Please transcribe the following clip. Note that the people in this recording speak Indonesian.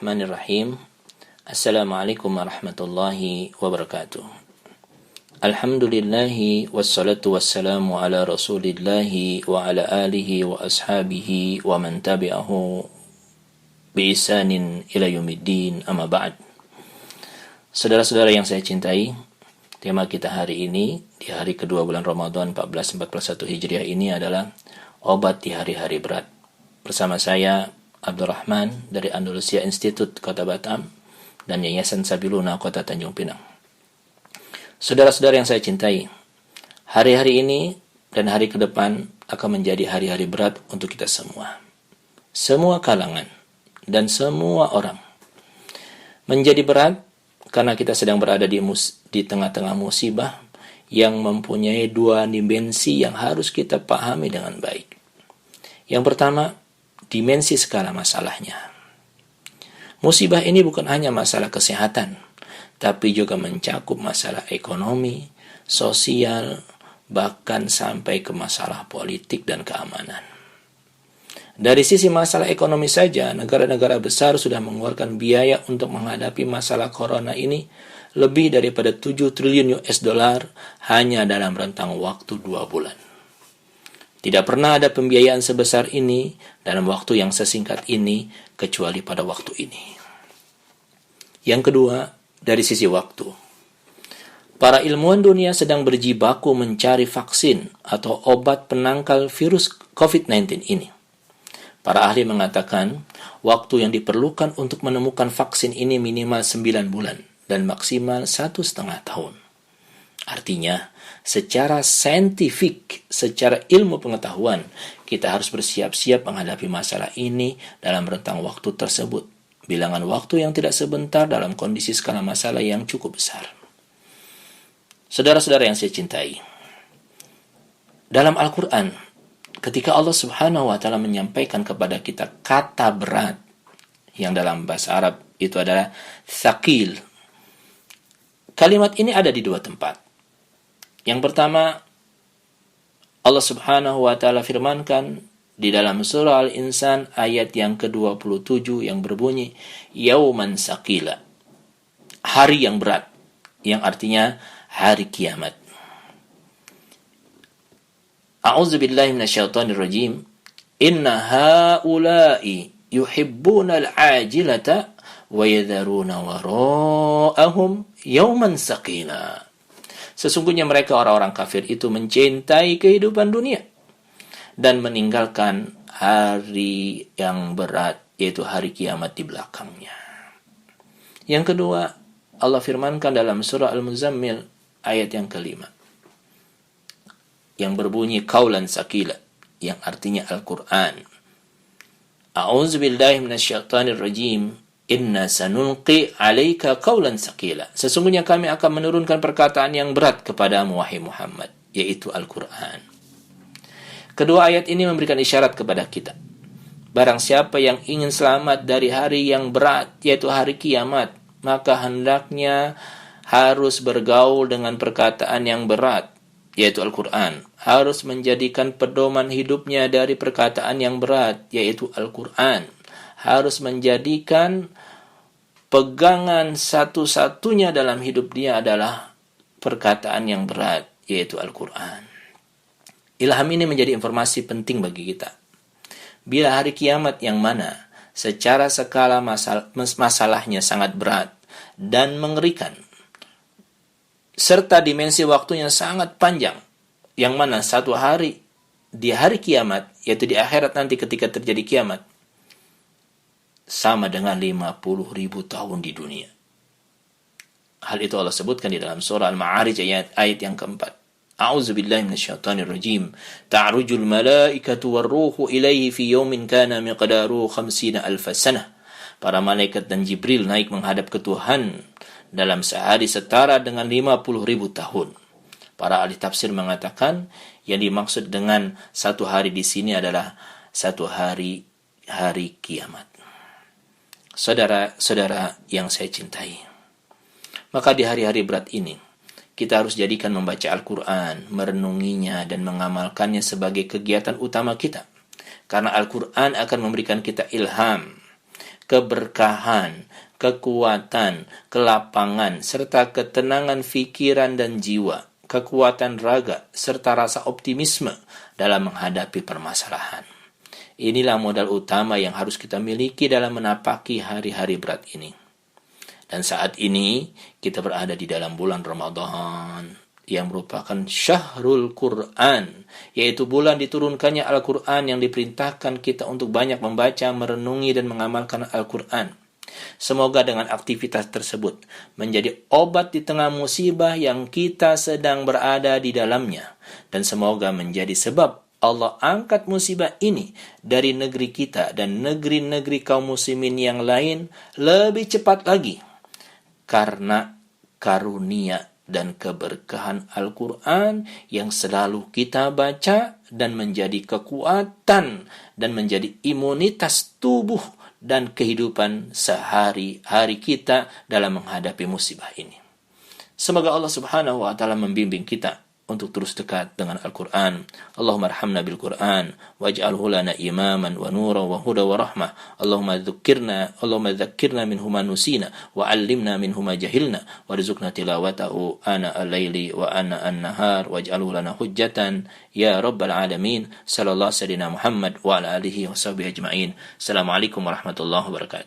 Bismillahirrahmanirrahim. Assalamualaikum warahmatullahi wabarakatuh. Alhamdulillahi wassalatu wassalamu ala rasulillahi wa ala alihi wa ashabihi wa man tabi'ahu bi ihsanin ila yaumiddin, amma ba'd. Saudara-saudara yang saya cintai, tema kita hari ini di hari kedua bulan Ramadan 1441 Hijriah ini adalah obat di hari-hari berat. Bersama saya Abdurrahman dari Andalusia Institute Kota Batam dan Yayasan Sabiluna Kota Tanjung Pinang. Saudara-saudara yang saya cintai, hari-hari ini dan hari ke depan akan menjadi hari-hari berat untuk kita semua. Semua kalangan dan semua orang. Menjadi berat karena kita sedang berada di tengah-tengah musibah yang mempunyai dua dimensi yang harus kita pahami dengan baik. Yang pertama, dimensi skala masalahnya. Musibah ini bukan hanya masalah kesehatan, tapi juga mencakup masalah ekonomi, sosial, bahkan sampai ke masalah politik dan keamanan. Dari sisi masalah ekonomi saja, negara-negara besar sudah mengeluarkan biaya untuk menghadapi masalah corona ini lebih daripada 7 triliun US dollar hanya dalam rentang waktu 2 bulan. Tidak pernah ada pembiayaan sebesar ini dalam waktu yang sesingkat ini, kecuali pada waktu ini. Yang kedua, dari sisi waktu. Para ilmuwan dunia sedang berjibaku mencari vaksin atau obat penangkal virus COVID-19 ini. Para ahli mengatakan, waktu yang diperlukan untuk menemukan vaksin ini minimal 9 bulan dan maksimal 1,5 tahun. Artinya, secara saintifik, secara ilmu pengetahuan, kita harus bersiap-siap menghadapi masalah ini dalam rentang waktu tersebut. Bilangan waktu yang tidak sebentar dalam kondisi skala masalah yang cukup besar. Saudara-saudara yang saya cintai, dalam Al-Quran, ketika Allah Subhanahu wa Ta'ala menyampaikan kepada kita kata berat, yang dalam bahasa Arab itu adalah thaqil. Kalimat ini ada di dua tempat. Yang pertama, Allah Subhanahu wa Ta'ala firmankan di dalam surah Al-Insan ayat yang ke-27 yang berbunyi yauman saqila, hari yang berat, yang artinya hari kiamat. A'udzubillahi minasyaitonirrajim. Inna haula'i yuhibbuna al-ajilata wa yadharuna wara'ahum yauman saqila. Sesungguhnya mereka orang-orang kafir itu mencintai kehidupan dunia dan meninggalkan hari yang berat, yaitu hari kiamat di belakangnya. Yang kedua, Allah firmankan dalam surah Al-Muzammil ayat yang ke-5 yang berbunyi qaulan saqila, yang artinya Al-Quran. A'udzubillahi minasyaitonirrajim. Inna sanulqi 'alaika qaulan saqila. Sesungguhnya kami akan menurunkan perkataan yang berat kepadamu wahai Muhammad, yaitu Al-Quran. Kedua ayat ini memberikan isyarat kepada kita. Barang siapa yang ingin selamat dari hari yang berat, yaitu hari kiamat, maka hendaknya harus bergaul dengan perkataan yang berat, yaitu Al-Quran. Harus menjadikan pedoman hidupnya dari perkataan yang berat, yaitu Al-Quran. Harus menjadikan pegangan satu-satunya dalam hidup dia adalah perkataan yang berat, yaitu Al-Quran. Ilham ini menjadi informasi penting bagi kita. Bila hari kiamat yang mana secara skala masalahnya sangat berat dan mengerikan, serta dimensi waktunya sangat panjang, yang mana satu hari di hari kiamat, yaitu di akhirat nanti ketika terjadi kiamat, sama dengan 50.000 tahun di dunia. Hal itu Allah sebutkan di dalam surah Al-Ma'arij ayat yang keempat. A'udzubillahi minasyaitonirrajim. Ta'rujul malaikatu warruhu ilaihi fi yawmin kana miqdaruhu 50,000 sanah. Para malaikat dan Jibril naik menghadap ke Tuhan dalam sehari setara dengan 50.000 tahun. Para ahli tafsir mengatakan yang dimaksud dengan satu hari di sini adalah satu hari kiamat. Saudara-saudara yang saya cintai, maka di hari-hari berat ini kita harus jadikan membaca Al-Quran, merenunginya dan mengamalkannya sebagai kegiatan utama kita. Karena Al-Quran akan memberikan kita ilham. keberkahan, kekuatan, kelapangan, serta ketenangan pikiran dan jiwa, kekuatan raga, serta rasa optimisme dalam menghadapi permasalahan. Inilah modal utama yang harus kita miliki dalam menapaki hari-hari berat ini. Dan saat ini kita berada di dalam bulan Ramadan yang merupakan Syahrul Quran, yaitu bulan diturunkannya Al-Quran yang diperintahkan kita untuk banyak membaca, merenungi, dan mengamalkan Al-Quran. Semoga dengan aktivitas tersebut menjadi obat di tengah musibah yang kita sedang berada di dalamnya, dan semoga menjadi sebab Allah angkat musibah ini dari negeri kita dan negeri-negeri kaum muslimin yang lain lebih cepat lagi, karena karunia dan keberkahan Al-Quran yang selalu kita baca dan menjadi kekuatan dan menjadi imunitas tubuh dan kehidupan sehari-hari kita dalam menghadapi musibah ini. Semoga Allah Subhanahu wa taala membimbing kita untuk terus dekat dengan Al-Quran. Allahumma arhamna bil Quran waj'alhu lana imaman wa nuran wa huda wa rahmah. Allahumma dzakkirna minhu ma nusina wa 'allimna minhu ma jahilna warzuqna tilawatahu ana al-laili wa ana an-nahar waj'alhu lana hujjatan ya rabbal alamin. Sallallahu sayyidina Muhammad wa ala alihi wa sahbihi ajma'in. Assalamualaikum warahmatullahi wabarakatuh.